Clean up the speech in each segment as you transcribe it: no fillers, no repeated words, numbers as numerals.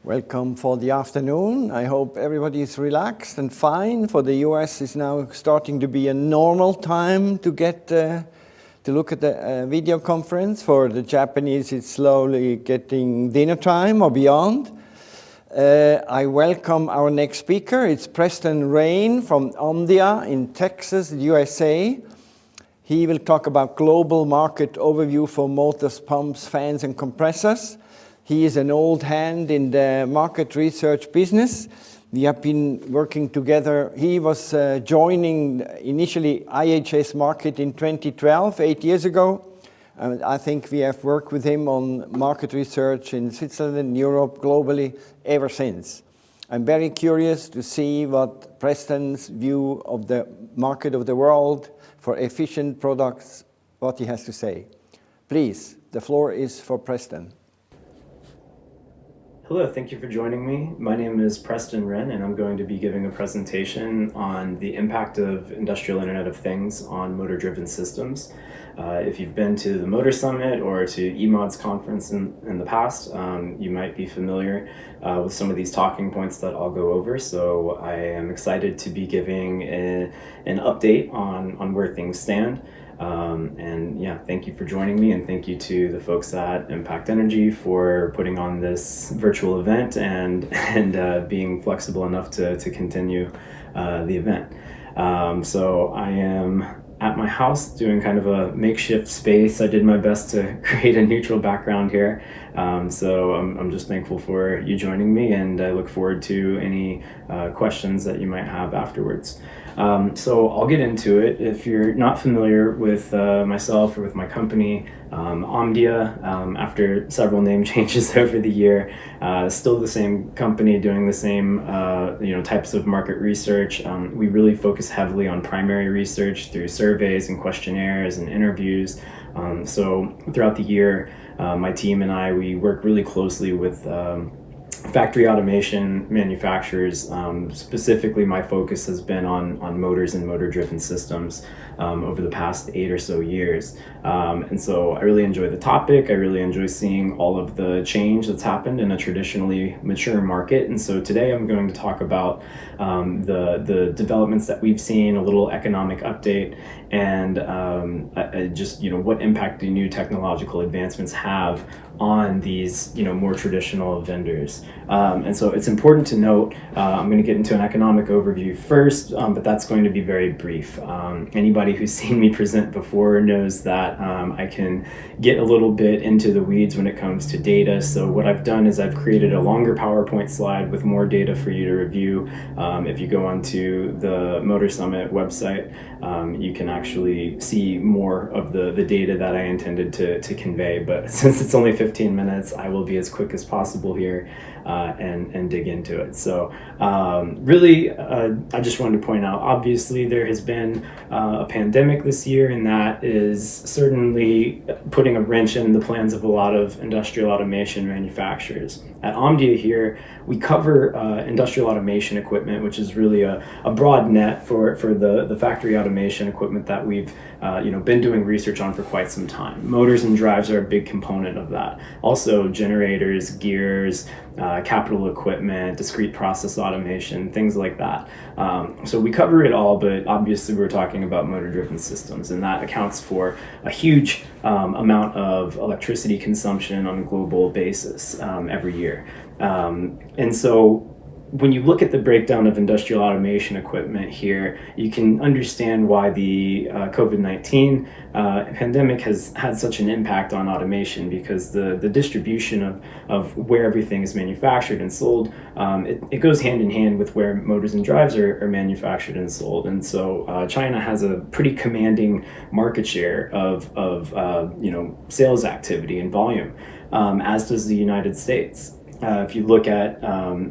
Welcome for the afternoon. I hope everybody is relaxed and fine. For the US, it's now starting to be a normal time to get to look at the video conference. For the Japanese, it's slowly getting dinner time or beyond. I welcome our next speaker. It's Preston Reine from Omdia in Texas, USA. He will talk about global market overview for motors, pumps, fans, and compressors. He is an old hand in the market research business. We have been working together. He was joining initially IHS Markit in 2012, 8 years ago. And I think we have worked with him on market research in Switzerland, Europe, globally, ever since. I'm very curious to see what Preston's view of the market of the world for efficient products, what he has to say. Please, the floor is for Preston. Hello, thank you for joining me. My name is Preston Reine, and I'm going to be giving a presentation on the impact of Industrial Internet of Things on motor-driven systems. If you've been to the Motor Summit or to EMOD's conference in the past, you might be familiar with some of these talking points that I'll go over. So I am excited to be giving an update on where things stand. And yeah, thank you for joining me, and thank you to the folks at Impact Energy for putting on this virtual event and being flexible enough to continue the event. So I am at my house doing kind of a makeshift space. I did my best to create a neutral background here. So I'm just thankful for you joining me, and I look forward to any questions that you might have afterwards. So I'll get into it. If you're not familiar with myself or with my company, Omdia, after several name changes over the year, still the same company doing the same types of market research. We really focus heavily on primary research through surveys and questionnaires and interviews. So throughout the year, my team and I, we work really closely with factory automation manufacturers. Specifically, my focus has been on motors and motor-driven systems over the past 8 or so years. And so I really enjoy the topic. I really enjoy seeing all of the change that's happened in a traditionally mature market. And so today I'm going to talk about the developments that we've seen, a little economic update, and just what impact do new technological advancements have on these more traditional vendors. And so it's important to note, I'm going to get into an economic overview first, but that's going to be very brief. Anybody who's seen me present before knows that I can get a little bit into the weeds when it comes to data. So what I've done is I've created a longer PowerPoint slide with more data for you to review. If you go onto the Motor Summit website, you can actually see more of the data that I intended to convey. But since it's only 15 minutes, I will be as quick as possible here and dig into it. So really, I just wanted to point out, obviously there has been a pandemic this year, and that is certainly putting a wrench in the plans of a lot of industrial automation manufacturers. At Omdia here, we cover industrial automation equipment, which is really a broad net for the factory automation equipment that we've been doing research on for quite some time. Motors and drives are a big component of that. Also generators, gears, capital equipment, discrete process automation, things like that. So we cover it all, but obviously we're talking about motor-driven systems, and that accounts for a huge amount of electricity consumption on a global basis every year. And so when you look at the breakdown of industrial automation equipment here, you can understand why the COVID-19 pandemic has had such an impact on automation, because the distribution of where everything is manufactured and sold, it goes hand in hand with where motors and drives are manufactured and sold. And so China has a pretty commanding market share of sales activity and volume, as does the United States. If you look at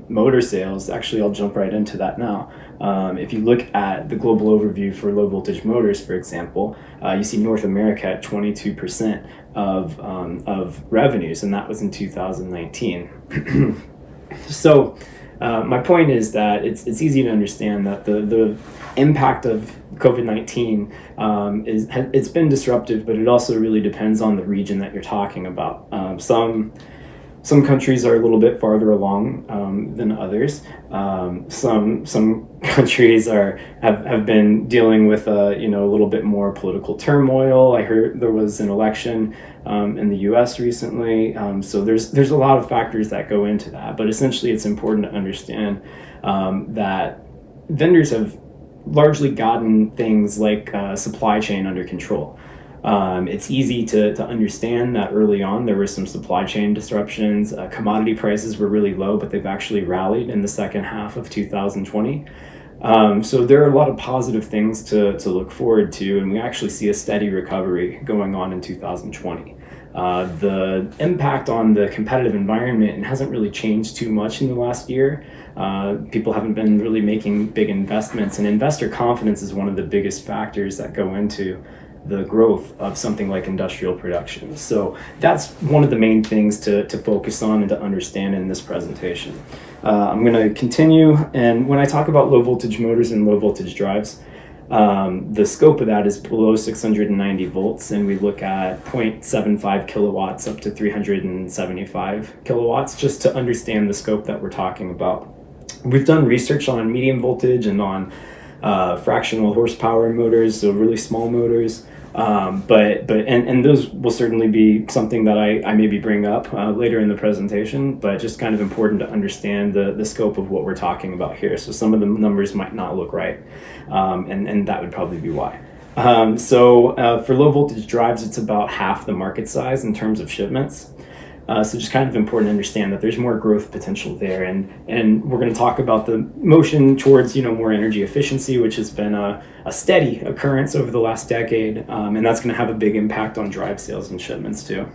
motor sales, actually I'll jump right into that now. If you look at the global overview for low voltage motors, for example, you see North America at 22% of revenues, and that was in 2019. So my point is that it's easy to understand that the impact of COVID-19 it's been disruptive, but it also really depends on the region that you're talking about. Some countries are a little bit farther along than others. Some countries have been dealing with a little bit more political turmoil. I heard there was an election in the U.S. recently, so there's a lot of factors that go into that. But essentially, it's important to understand that vendors have largely gotten things like supply chain under control. It's easy to understand that early on there were some supply chain disruptions. Commodity prices were really low, but they've actually rallied in the second half of 2020. So there are a lot of positive things to look forward to, and we actually see a steady recovery going on in 2020. The impact on the competitive environment hasn't really changed too much in the last year. People haven't been really making big investments, and investor confidence is one of the biggest factors that go into the growth of something like industrial production. So that's one of the main things to focus on and to understand in this presentation. I'm going to continue, and when I talk about low voltage motors and low voltage drives, the scope of that is below 690 volts, and we look at 0.75 kilowatts up to 375 kilowatts, just to understand the scope that we're talking about. We've done research on medium voltage and on fractional horsepower motors, so really small motors. But those will certainly be something that I maybe bring up later in the presentation, but just kind of important to understand the scope of what we're talking about here. So some of the numbers might not look right, and that would probably be why. So for low voltage drives, it's about half the market size in terms of shipments. So just kind of important to understand that there's more growth potential there, and we're going to talk about the motion towards more energy efficiency, which has been a steady occurrence over the last decade, and that's going to have a big impact on drive sales and shipments too.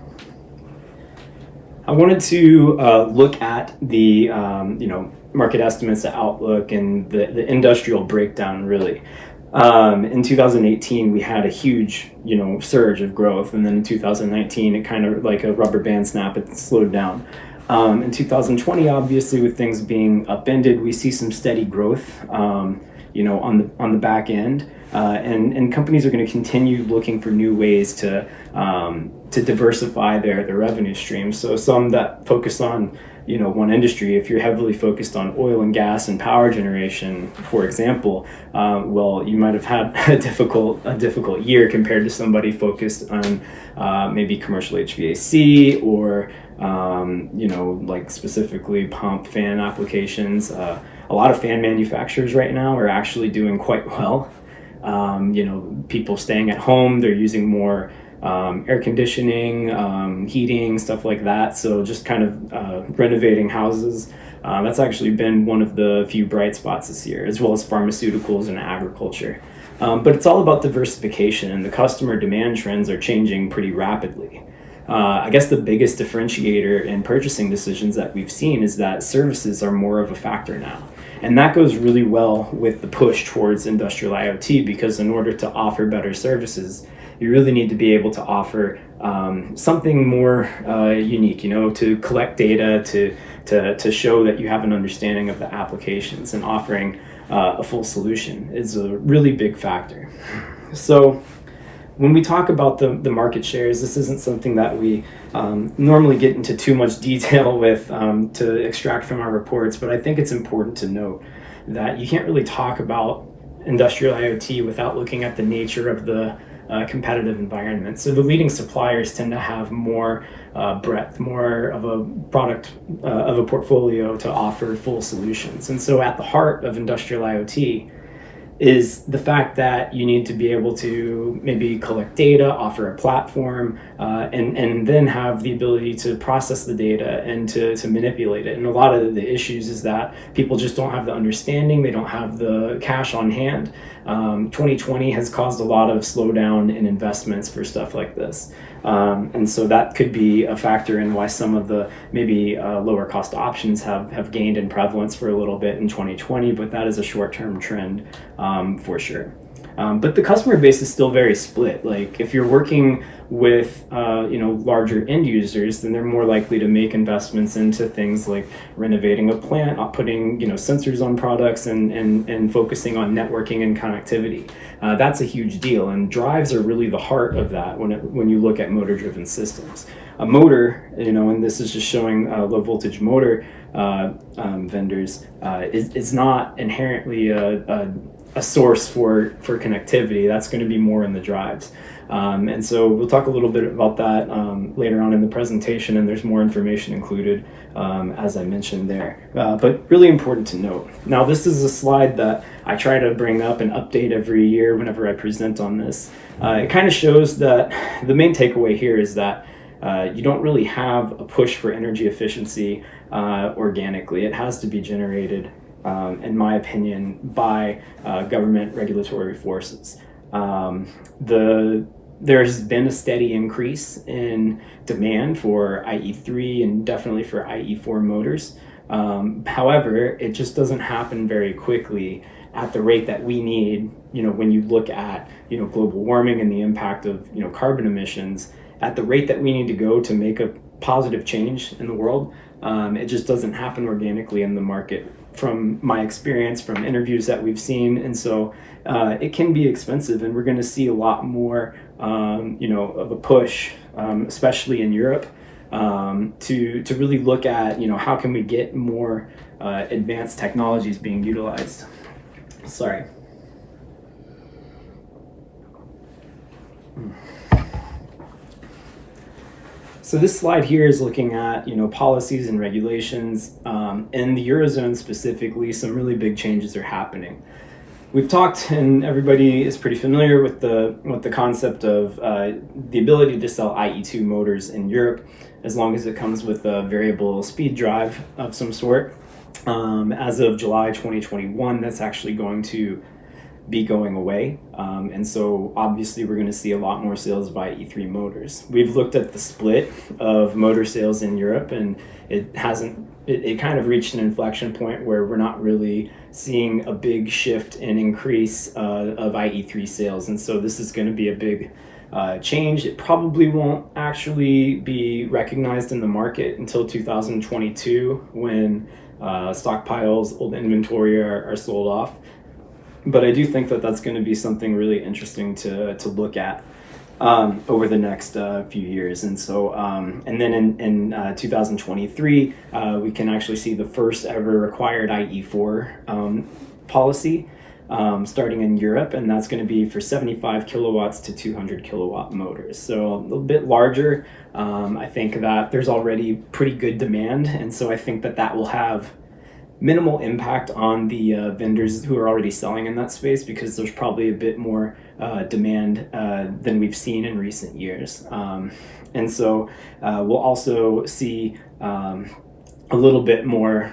I wanted to look at the market estimates, the outlook, and the industrial breakdown really. In 2018, we had a huge, surge of growth, and then in 2019, it kind of like a rubber band snap, it slowed down. In 2020, obviously, with things being upended, we see some steady growth, on the back end, and companies are going to continue looking for new ways to diversify their revenue streams. So some that focus on one industry. If you're heavily focused on oil and gas and power generation, for example, well, you might have had a difficult year compared to somebody focused on maybe commercial HVAC or like specifically pump fan applications. A lot of fan manufacturers right now are actually doing quite well. People staying at home, they're using more air conditioning, heating, stuff like that. So just kind of renovating houses. That's actually been one of the few bright spots this year, as well as pharmaceuticals and agriculture. But it's all about diversification, and the customer demand trends are changing pretty rapidly. I guess the biggest differentiator in purchasing decisions that we've seen is that services are more of a factor now. And that goes really well with the push towards industrial IoT, because in order to offer better services, you really need to be able to offer something more unique, to collect data, to show that you have an understanding of the applications, and offering a full solution is a really big factor. So when we talk about the market shares, this isn't something that we normally get into too much detail with to extract from our reports, but I think it's important to note that you can't really talk about industrial IoT without looking at the nature of the competitive environment. So the leading suppliers tend to have more breadth, more of a product, of a portfolio to offer full solutions. And so at the heart of industrial IoT is the fact that you need to be able to maybe collect data, offer a platform, and then have the ability to process the data and to manipulate it. And a lot of the issues is that people just don't have the understanding, they don't have the cash on hand. 2020 has caused a lot of slowdown in investments for stuff like this. And so that could be a factor in why some of the maybe lower cost options have gained in prevalence for a little bit in 2020, but that is a short-term trend for sure. But the customer base is still very split. Like if you're working with larger end users, then they're more likely to make investments into things like renovating a plant, putting sensors on products, and focusing on networking and connectivity. That's a huge deal, and drives are really the heart of that when you look at motor-driven systems. A motor, and this is just showing low voltage motor vendors, is not inherently a source for connectivity. That's going to be more in the drives. And so we'll talk a little bit about that later on in the presentation, and there's more information included, as I mentioned there. But really important to note. Now, this is a slide that I try to bring up and update every year whenever I present on this. It kind of shows that the main takeaway here is that you don't really have a push for energy efficiency organically. It has to be generated, in my opinion, by government regulatory forces. There's been a steady increase in demand for IE3 and definitely for IE4 motors. However, it just doesn't happen very quickly at the rate that we need, when you look at, global warming and the impact of, carbon emissions, at the rate that we need to go to make a positive change in the world. It just doesn't happen organically in the market, from my experience, from interviews that we've seen. And so it can be expensive, and we're going to see a lot more of a push, especially in Europe, to really look at how can we get more advanced technologies being utilized. Sorry. So this slide here is looking at policies and regulations. In the Eurozone specifically, some really big changes are happening. We've talked, and everybody is pretty familiar with the concept of the ability to sell IE2 motors in Europe, as long as it comes with a variable speed drive of some sort. As of July 2021, that's actually going to be going away. And so obviously we're going to see a lot more sales of IE3 motors. We've looked at the split of motor sales in Europe, and it kind of reached an inflection point where we're not really seeing a big shift and increase of IE3 sales. And so this is going to be a big change. It probably won't actually be recognized in the market until 2022, when stockpiles, old inventory are sold off. But I do think that that's going to be something really interesting to look at over the next few years. And so, and then in 2023, we can actually see the first ever required IE4 policy starting in Europe, and that's going to be for 75 kilowatts to 200 kilowatt motors. So a little bit larger. I think that there's already pretty good demand, and so I think that will have minimal impact on the vendors who are already selling in that space, because there's probably a bit more demand than we've seen in recent years. And so we'll also see a little bit more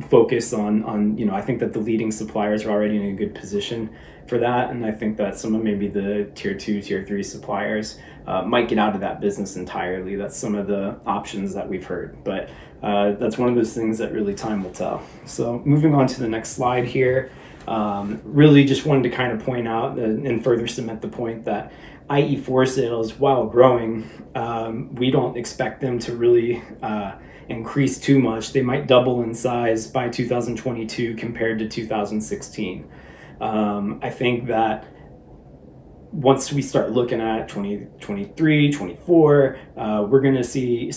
focus on I think that the leading suppliers are already in a good position for that, and I think that some of maybe the tier 2, tier 3 suppliers might get out of that business entirely. That's some of the options that we've heard, but that's one of those things that really time will tell. So moving on to the next slide here, really just wanted to kind of point out and further cement the point that IE4 sales, while growing, we don't expect them to really increase too much. They might double in size by 2022 compared to 2016. I think that once we start looking at 2023, 24, we're going to see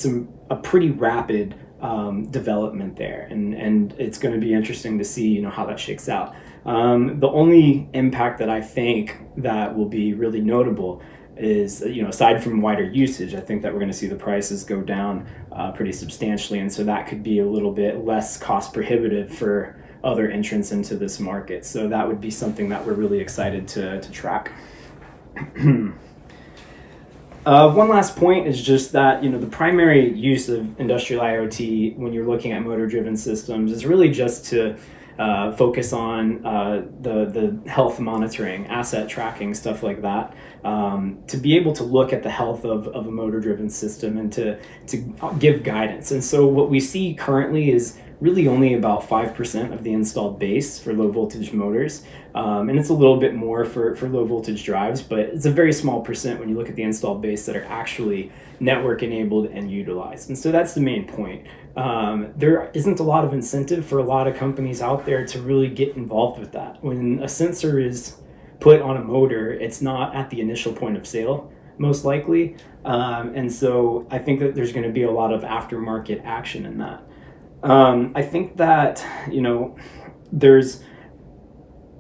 a pretty rapid development there, and it's going to be interesting to see how that shakes out. The only impact that I think that will be really notable is, aside from wider usage, I think that we're going to see the prices go down pretty substantially, and so that could be a little bit less cost prohibitive for other entrants into this market. So that would be something that we're really excited to track. One last point is just that the primary use of industrial IoT when you're looking at motor-driven systems is really just to focus on the health monitoring, asset tracking, stuff like that, to be able to look at the health of a motor-driven system and to give guidance. And so what we see currently is really only about 5% of the installed base for low voltage motors. And it's a little bit more for low voltage drives, but it's a very small percent when you look at the installed base that are actually network enabled and utilized. And so that's the main point. There isn't a lot of incentive for a lot of companies out there to really get involved with that. When a sensor is put on a motor, it's not at the initial point of sale, most likely. And so I think that there's going to be a lot of aftermarket action in that. I think that,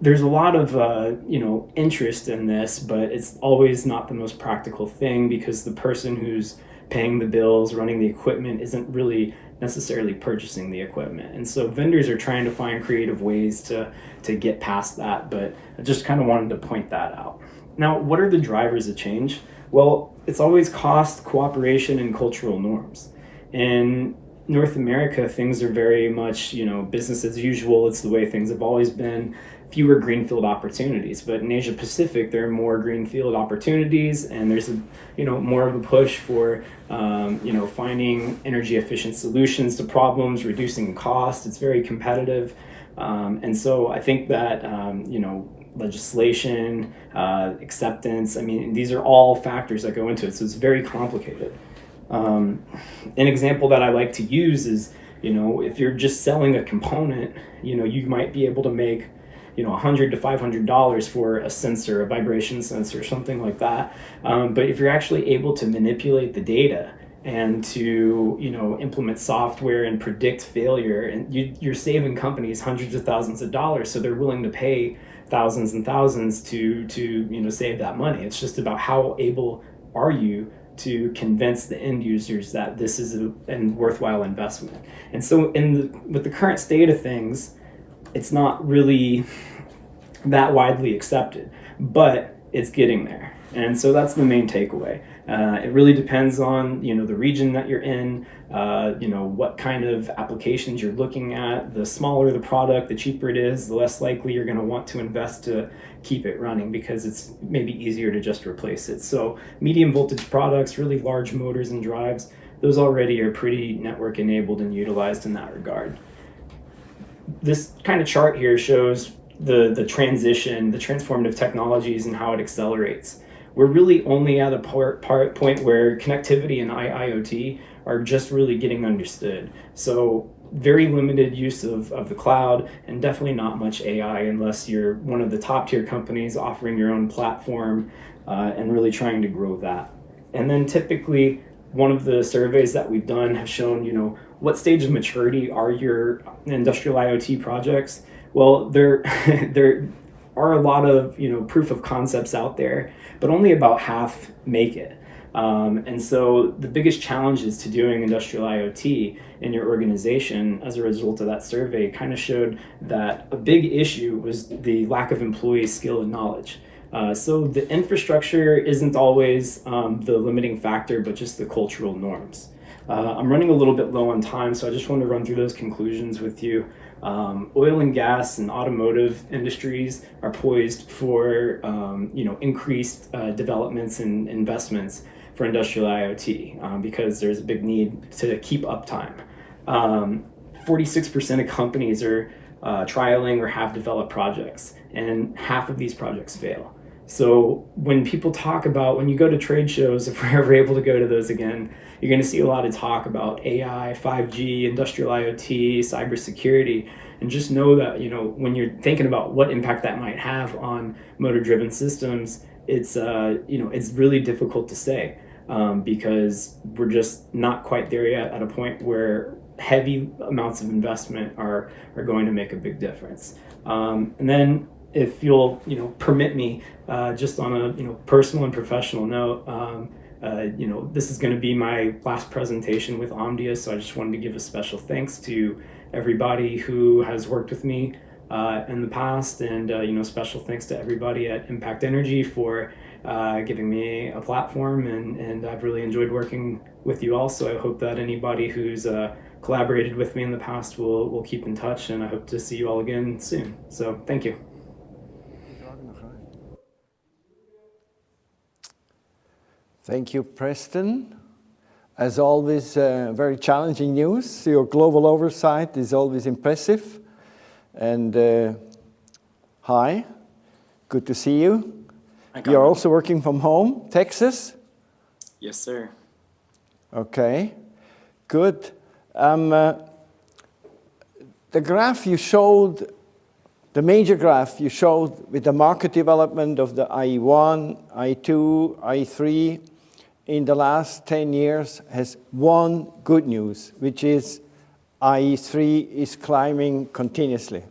there's a lot of, interest in this, but it's always not the most practical thing because the person who's paying the bills, running the equipment, isn't really necessarily purchasing the equipment. And so vendors are trying to find creative ways to get past that, but I just kind of wanted to point that out. Now, what are the drivers of change? Well, it's always cost, cooperation, and cultural norms. In North America, things are very much, business as usual. It's the way things have always been. Fewer greenfield opportunities, but in Asia Pacific there are more greenfield opportunities, and there's more of a push for finding energy efficient solutions to problems, reducing cost. It's very competitive, and so I think that legislation, acceptance. These are all factors that go into it. So it's very complicated. An example that I like to use is if you're just selling a component, you might be able to make $100 to $500 for a sensor, a vibration sensor, something like that. But if you're actually able to manipulate the data and to implement software and predict failure, and you're saving companies hundreds of thousands of dollars, so they're willing to pay thousands and thousands to save that money. It's just about how able are you to convince the end users that this is a worthwhile investment. And so with the current state of things, it's not really that widely accepted, but it's getting there. And so that's the main takeaway. It really depends on the region that you're in, what kind of applications you're looking at. The smaller the product, the cheaper it is, the less likely you're going to want to invest to keep it running because it's maybe easier to just replace it. So medium voltage products, really large motors and drives, those already are pretty network enabled and utilized in that regard. This kind of chart here shows the transition, the transformative technologies and how it accelerates. We're really only at a point where connectivity and IoT are just really getting understood. So very limited use of the cloud, and definitely not much AI unless you're one of the top tier companies offering your own platform and really trying to grow that. And then typically one of the surveys that we've done have shown, what stage of maturity are your industrial IoT projects? Well, there are a lot of proof of concepts out there, but only about half make it. And so the biggest challenges to doing industrial IoT in your organization as a result of that survey kind of showed that a big issue was the lack of employee skill and knowledge. So the infrastructure isn't always the limiting factor, but just the cultural norms. I'm running a little bit low on time, so I just want to run through those conclusions with you. Oil and gas and automotive industries are poised for increased developments and investments for industrial IoT because there's a big need to keep uptime. 46% of companies are trialing or have developed projects, and half of these projects fail. So when people talk about, when you go to trade shows, if we're ever able to go to those again, you're going to see a lot of talk about AI, 5G, industrial IoT, cybersecurity, and just know that, when you're thinking about what impact that might have on motor-driven systems, it's really difficult to say because we're just not quite there yet at a point where heavy amounts of investment are going to make a big difference. And then if you'll permit me, just on a personal and professional note, this is going to be my last presentation with Omdia, so I just wanted to give a special thanks to everybody who has worked with me in the past, and special thanks to everybody at Impact Energy for giving me a platform, and I've really enjoyed working with you all. So I hope that anybody who's collaborated with me in the past will keep in touch, and I hope to see you all again soon. So thank you. Thank you, Preston. As always, very challenging news. Your global oversight is always impressive. And hi, good to see you. You're also working from home, Texas? Yes, sir. Okay, good. The graph you showed, the major graph you showed with the market development of the IE1, IE2, IE3 in the last 10 years has one good news, which is IE3 is climbing continuously,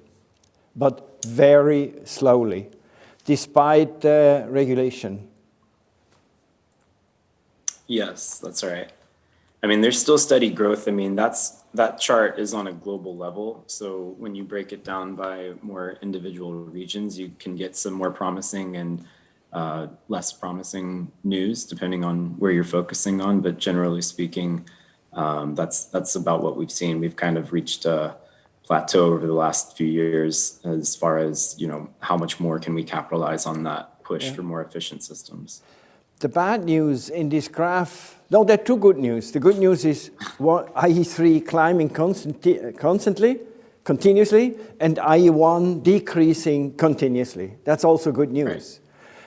but very slowly, despite regulation. Yes, that's right. I mean, there's still steady growth. I mean, that chart is on a global level. So when you break it down by more individual regions, you can get some more promising and less promising news, depending on where you're focusing on. But generally speaking, that's about what we've seen. We've kind of reached a plateau over the last few years as far as, how much more can we capitalize on that push for more efficient systems. The bad news in this graph, no, there are two good news. The good news is IE3 climbing constantly, continuously, and IE1 decreasing continuously. That's also good news.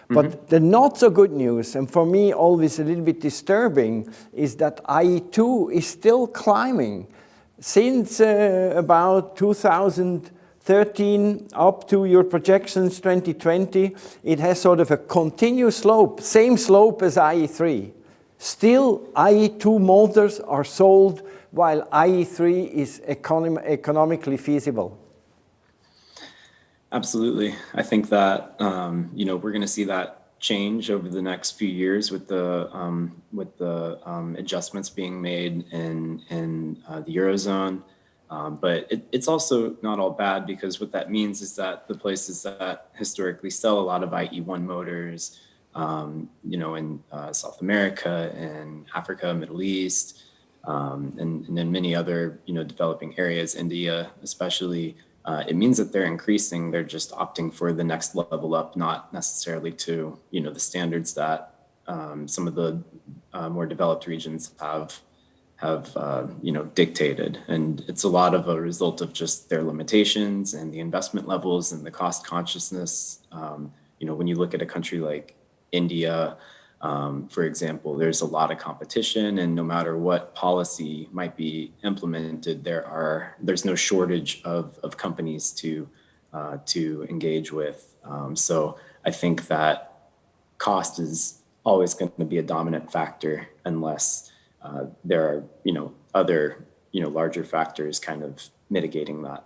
Right. But the not so good news, and for me always a little bit disturbing, is that IE2 is still climbing. Since about 2013 up to your projections 2020, it has sort of a continuous slope, same slope as IE3. Still, IE2 motors are sold while IE3 is economically feasible. Absolutely. I think that, we're going to see that change over the next few years with the adjustments being made in the Eurozone. But it's also not all bad, because what that means is that the places that historically sell a lot of IE1 motors, in South America and Africa, Middle East, and then many other, developing areas, India especially, it means that they're increasing. They're just opting for the next level up, not necessarily to, the standards that some of the more developed regions have dictated. And it's a lot of a result of just their limitations and the investment levels and the cost consciousness. When you look at a country like India, for example, there's a lot of competition, and no matter what policy might be implemented, there's no shortage of companies to engage with. So I think that cost is always going to be a dominant factor unless there are other larger factors kind of mitigating that.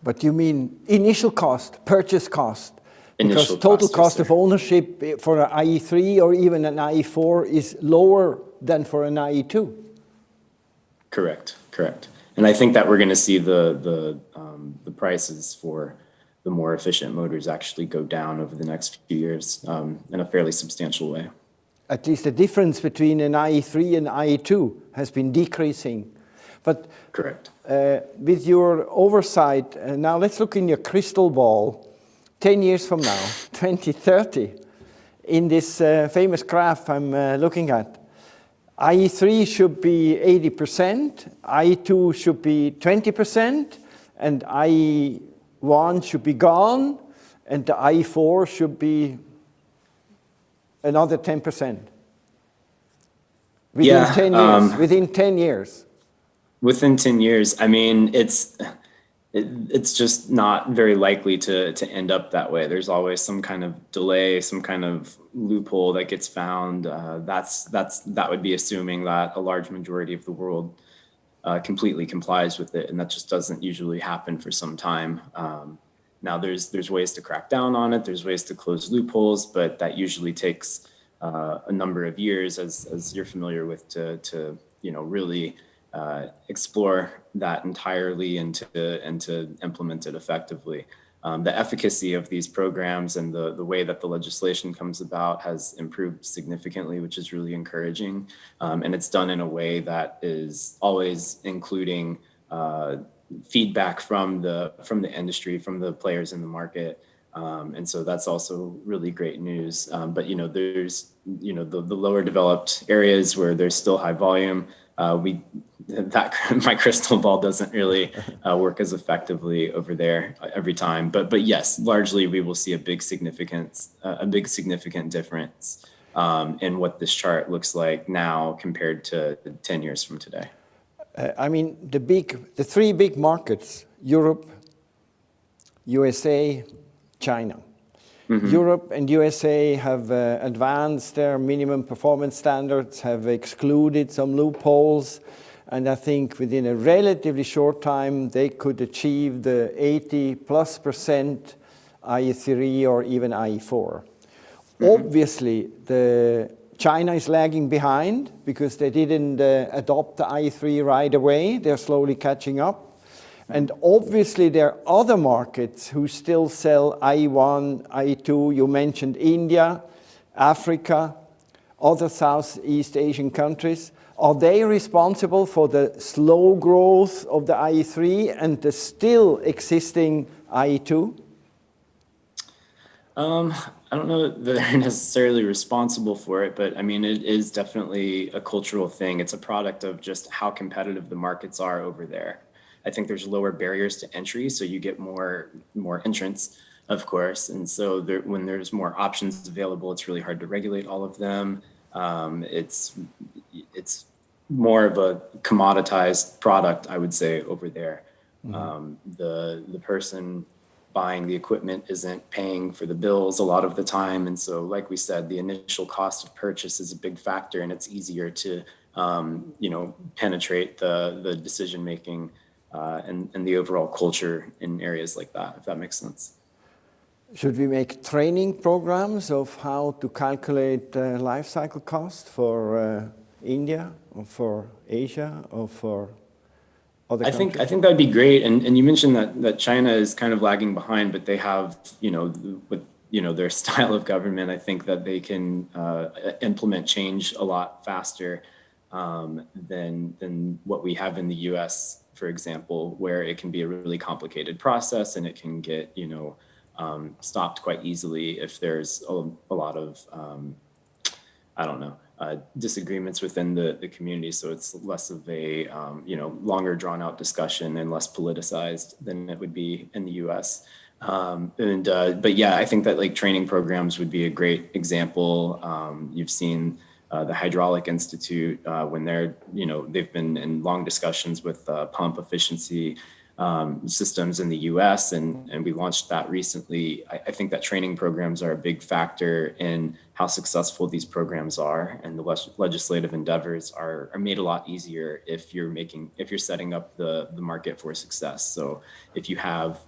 But you mean initial cost, purchase cost? Because total cost of ownership for an IE3 or even an IE4 is lower than for an IE2. Correct. And I think that we're going to see the prices for the more efficient motors actually go down over the next few years in a fairly substantial way. At least the difference between an IE3 and IE2 has been decreasing. But correct. With your oversight, now let's look in your crystal ball. 10 years from now, 2030, in this famous graph I'm looking at, IE3 should be 80%, IE2 should be 20%, and IE1 should be gone, and the IE4 should be another 10%. Within 10 years. Within 10 years. Within 10 years, I mean, it's just not very likely to end up that way. There's always some kind of delay, some kind of loophole that gets found. That would be assuming that a large majority of the world completely complies with it, and that just doesn't usually happen for some time. Now there's ways to crack down on it. There's ways to close loopholes, but that usually takes a number of years, as you're familiar with, to really explore that entirely and to implement it effectively. The efficacy of these programs and the way that the legislation comes about has improved significantly, which is really encouraging. And it's done in a way that is always including feedback from the industry, from the players in the market. And so that's also really great news. But there's the lower developed areas where there's still high volume. my crystal ball doesn't really work as effectively over there every time. But yes, largely we will see a big significant difference in what this chart looks like now compared to 10 years from today. I mean, the three big markets, Europe, USA, China. Europe and USA have advanced their minimum performance standards, have excluded some loopholes, and I think within a relatively short time they could achieve the 80+% IE3 or even IE4. Obviously, China is lagging behind because they didn't adopt the IE3 right away. They're slowly catching up. And obviously, there are other markets who still sell IE1, IE2. You mentioned India, Africa, other Southeast Asian countries. Are they responsible for the slow growth of the IE3 and the still existing IE2? I don't know that they're necessarily responsible for it, but I mean, it is definitely a cultural thing. It's a product of just how competitive the markets are over there. I think there's lower barriers to entry, so you get more entrants, of course. And so when there's more options available, it's really hard to regulate all of them. It's more of a commoditized product, I would say, over there. The person buying the equipment isn't paying for the bills a lot of the time. And so, like we said, the initial cost of purchase is a big factor, and it's easier to, penetrate the decision-making and the overall culture in areas like that, if that makes sense. Should we make training programs of how to calculate life cycle cost for India or for Asia or for other countries? I think that'd be great. And you mentioned that China is kind of lagging behind, but they have, their style of government. I think that they can implement change a lot faster than what we have in the US, for example, where it can be a really complicated process and it can get, stopped quite easily if there's a lot of, disagreements within the community. So it's less of a, longer drawn out discussion and less politicized than it would be in the US. But yeah, I think that like training programs would be a great example. You've seen the Hydraulic Institute when they've been in long discussions with pump efficiency systems in the US, and we launched that recently. I think that training programs are a big factor in how successful these programs are, and the legislative endeavors are made a lot easier if you're setting up the market for success. So if you have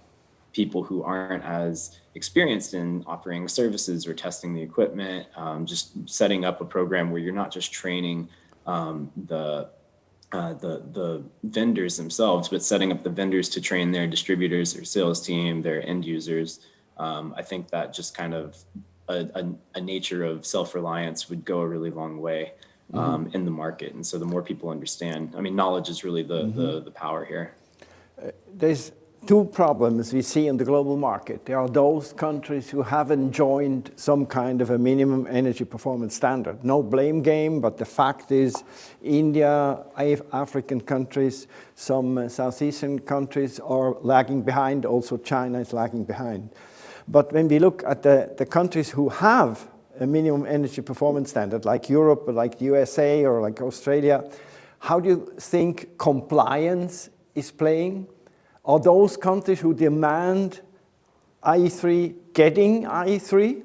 people who aren't as experienced in offering services or testing the equipment, just setting up a program where you're not just training the vendors themselves, but setting up the vendors to train their distributors, their sales team, their end users. I think that just kind of a nature of self-reliance would go a really long way in the market. And so the more people understand, knowledge is really the power here. There's two problems we see in the global market. There are those countries who haven't joined some kind of a minimum energy performance standard. No blame game, but the fact is India, African countries, some Southeastern countries are lagging behind. Also China is lagging behind. But when we look at the countries who have a minimum energy performance standard, like Europe, or like the USA, or like Australia, how do you think compliance is playing? Are those countries who demand IE3 getting IE3?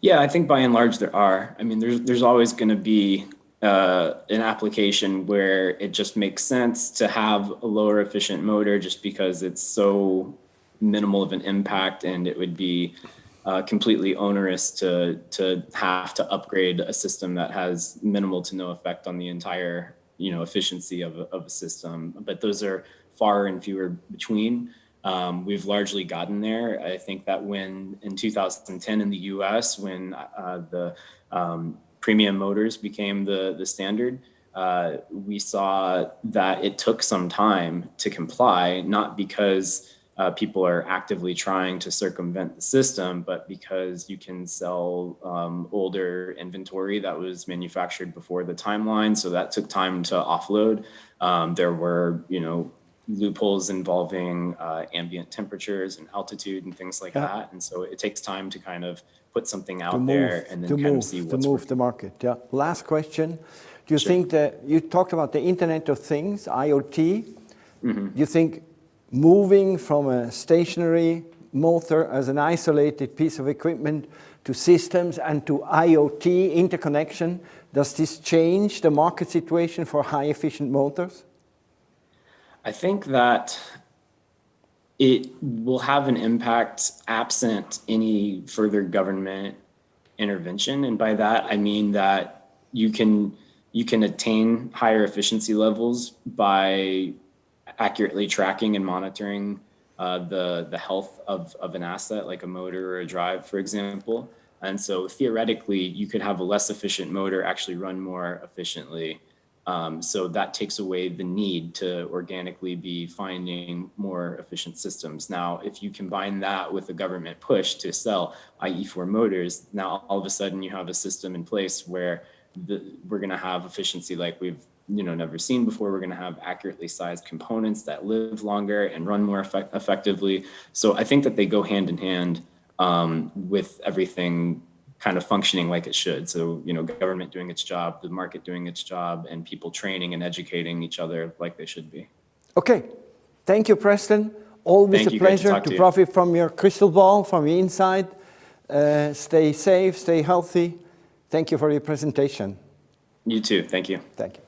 Yeah, I think by and large there are. There's always going to be an application where it just makes sense to have a lower efficient motor just because it's so minimal of an impact, and it would be completely onerous to have to upgrade a system that has minimal to no effect on the entire efficiency of a system. But those are far and fewer between. We've largely gotten there. I think that when in 2010 in the US, when the premium motors became the standard, we saw that it took some time to comply, not because people are actively trying to circumvent the system, but because you can sell older inventory that was manufactured before the timeline, so that took time to offload. There were, loopholes involving ambient temperatures and altitude and things like that, and so it takes time to kind of put something out there and then kind of see what's move the market. Yeah. Last question: do you think that you talked about the Internet of Things, IoT? Do you think moving from a stationary motor as an isolated piece of equipment to systems and to IoT interconnection, does this change the market situation for high efficient motors? I think that it will have an impact absent any further government intervention. And by that, I mean that you can attain higher efficiency levels by accurately tracking and monitoring the health of an asset, like a motor or a drive, for example. And so theoretically, you could have a less efficient motor actually run more efficiently. So that takes away the need to organically be finding more efficient systems. Now, if you combine that with a government push to sell IE4 motors, now all of a sudden you have a system in place where we're going to have efficiency like we've never seen before. We're going to have accurately sized components that live longer and run more effectively. So I think that they go hand in hand with everything kind of functioning like it should. So, government doing its job, the market doing its job, and people training and educating each other like they should be. Okay. Thank you, Preston. Always a pleasure to profit from your crystal ball, from your inside. Stay safe, stay healthy. Thank you for your presentation. You too. Thank you. Thank you.